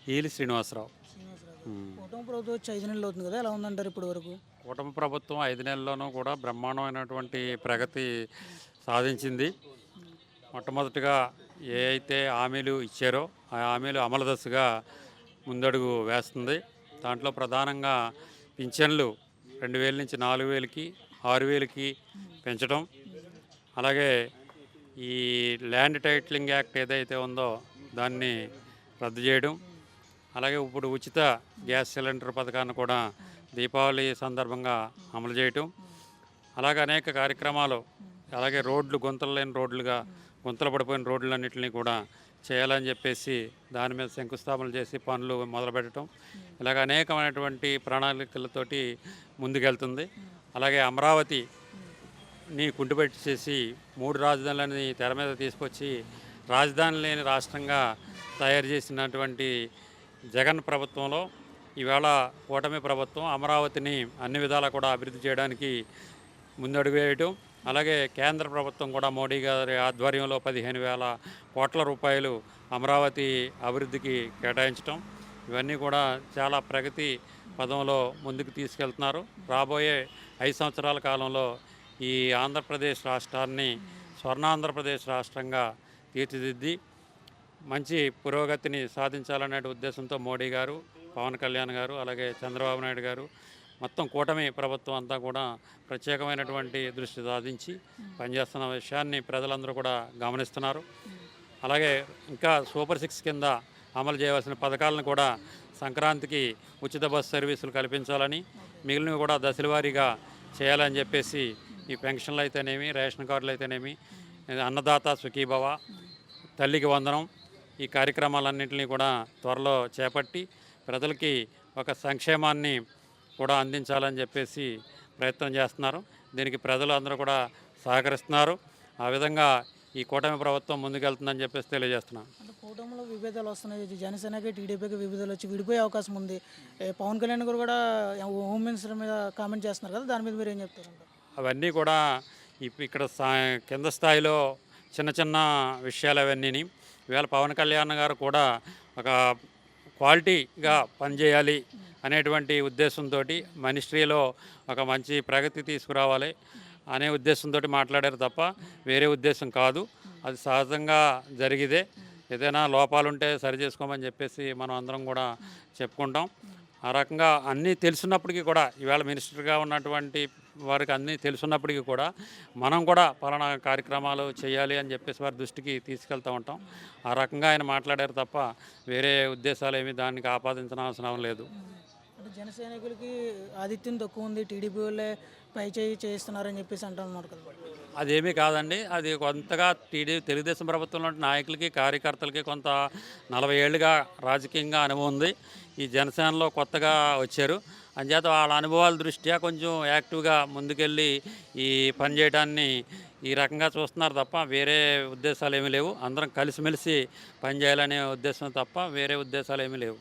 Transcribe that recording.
ఈలి శ్రీనివాసరావు. శ్రీనివాసరావు గారు. హ్మ్. కూటమి ప్రభుత్వం వచ్చి 5 నెలలు అవుతుంది కదా! ఎలా ఉందంటారు ఇప్పటి వరకు? కూటమి ప్రభుత్వం 5 నెలల్లోనూ కూడా బ్రహ్మాండమైనటువంటి ప్రగతి సాధించింది. హ్మ్. మొట్టమొదటిగా ఏ అయితే హామీలు ఇచ్చారో, ఆ హామీలు అమలు దశగా ముందడుగు వేస్తుంది. దాంట్లో ప్రధానంగా పింఛన్లు 2000 నుంచి 4000కి, 6000కి పెంచడం. అలాగే ఈ ల్యాండ్ టైటిలింగ్ యాక్ట్ ఏదైతే ఉందో దాన్ని రద్దు చేయడం. అలాగే ఇప్పుడు ఉచిత గ్యాస్ సిలిండర్ పథకాన్ని కూడా దీపావళి సందర్భంగా అమలు చేయటం. అలాగే అనేక కార్యక్రమాలు, అలాగే రోడ్లు గుంతలు లేని రోడ్లుగా, గుంతలు పడిపోయిన రోడ్లన్నింటినీ కూడా చేయాలని చెప్పేసి దాని మీద శంకుస్థాపనలు చేసి పనులు మొదలుపెట్టడం. ఇలాగ అనేకమైనటువంటి ప్రణాళికలతోటి ముందుకెళ్తుంది. అలాగే అమరావతిని కుంటుపెట్టేసి 3 రాజధానులని తెర మీద తీసుకొచ్చి రాజధాని లేని రాష్ట్రంగా తయారు చేసినటువంటి జగన్ ప్రభుత్వంలో ఈవేళ కూటమి ప్రభుత్వం అమరావతిని అన్ని విధాలా కూడా అభివృద్ధి చేయడానికి ముందడుగు వేయటం. అలాగే కేంద్ర ప్రభుత్వం కూడా మోడీ గారి ఆధ్వర్యంలో 15,000 కోట్ల రూపాయలు అమరావతి అభివృద్ధికి కేటాయించటం. ఇవన్నీ కూడా చాలా ప్రగతి పదంలో ముందుకు తీసుకెళ్తున్నారు. రాబోయే 5 సంవత్సరాల కాలంలో ఈ ఆంధ్రప్రదేశ్ రాష్ట్రాన్ని స్వర్ణాంధ్రప్రదేశ్ రాష్ట్రంగా తీర్చిదిద్ది మంచి పురోగతిని సాధించాలనే ఉద్దేశంతో మోడీ గారు, పవన్ కళ్యాణ్ గారు, అలాగే చంద్రబాబు నాయుడు గారు, మొత్తం కూటమి ప్రభుత్వం అంతా కూడా ప్రత్యేకమైనటువంటి దృష్టి సాధించి పనిచేస్తున్న విషయాన్ని ప్రజలందరూ కూడా గమనిస్తున్నారు. అలాగే ఇంకా సూపర్ 6 కింద అమలు చేయవలసిన పథకాలను కూడా సంక్రాంతికి ఉచిత బస్సు సర్వీసులు కల్పించాలని, మిగిలినవి కూడా దశలవారీగా చేయాలని చెప్పేసి ఈ పెన్షన్లు అయితేనేమి, రేషన్ కార్డులు అయితేనేమి, అన్నదాత సుఖీభవ, తల్లికి వందనం, ఈ కార్యక్రమాలన్నింటినీ కూడా త్వరలో చేపట్టి ప్రజలకి ఒక సంక్షేమాన్ని కూడా అందించాలని చెప్పేసి ప్రయత్నం చేస్తున్నారు. దీనికి ప్రజలు అందరూ కూడా సహకరిస్తున్నారు. ఆ విధంగా ఈ కూటమి ప్రభుత్వం ముందుకెళ్తుందని చెప్పేసి తెలియజేస్తున్నాను. అంటే కూటమిలో విభేదాలు వస్తున్నాయి. జనసేనకి, టీడీపీకి విభేదాలు వచ్చి విడిపోయే అవకాశం ఉంది. పవన్ కళ్యాణ్ గారు కూడా హోమ్ మినిస్టర్ మీద కామెంట్ చేస్తున్నారు కదా! దాని మీద మీరు ఏం చెప్తారంటారు? అవన్నీ కూడా ఇక్కడ కింద స్థాయిలో చిన్న చిన్న విషయాలు అవన్నీని ఇవాళ పవన్ కళ్యాణ్ గారు కూడా ఒక క్వాలిటీగా పనిచేయాలి అనేటువంటి ఉద్దేశంతో మినిస్ట్రీలో ఒక మంచి ప్రగతి తీసుకురావాలి అనే ఉద్దేశంతో మాట్లాడారు తప్ప వేరే ఉద్దేశం కాదు. అది సహజంగా జరిగితే ఏదైనా లోపాలుంటే సరి చేసుకోమని చెప్పేసి మనం అందరం కూడా చెప్పుకుంటాం. ఆ రకంగా అన్నీ తెలుసున్నప్పటికీ కూడా ఇవాళ మినిస్టర్గా ఉన్నటువంటి వారికి అన్నీ తెలుసున్నప్పటికీ కూడా మనం కూడా పలానా కార్యక్రమాలు చేయాలి అని చెప్పేసి వారి దృష్టికి తీసుకెళ్తూ ఉంటాం. ఆ రకంగా ఆయన మాట్లాడారు తప్ప వేరే ఉద్దేశాలు ఏమీ దానికి ఆపాదించాల్సిన అవసరం లేదు. అంటే జన సైనికులకి ఆధిక్యం తక్కువ ఉంది. టీడీపీ వాళ్ళే పై చేయి చేస్తున్నారని చెప్పేసి అంటున్నారు కదా! అదేమీ కాదండి. అది కొంతగా తెలుగుదేశం ప్రభుత్వంలో నాయకులకి, కార్యకర్తలకి కొంత 40 ఏళ్ళుగా రాజకీయంగా అనుభవం ఉంది. ఈ జనసేనలో కొత్తగా వచ్చారు. అంచేత వాళ్ళ అనుభవాల దృష్ట్యా కొంచెం యాక్టివ్గా ముందుకెళ్ళి ఈ పని చేయడాన్ని ఈ రకంగా చూస్తున్నారు తప్ప వేరే ఉద్దేశాలు ఏమీ లేవు. అందరం కలిసిమెలిసి పనిచేయాలనే ఉద్దేశం తప్ప వేరే ఉద్దేశాలు ఏమీ లేవు.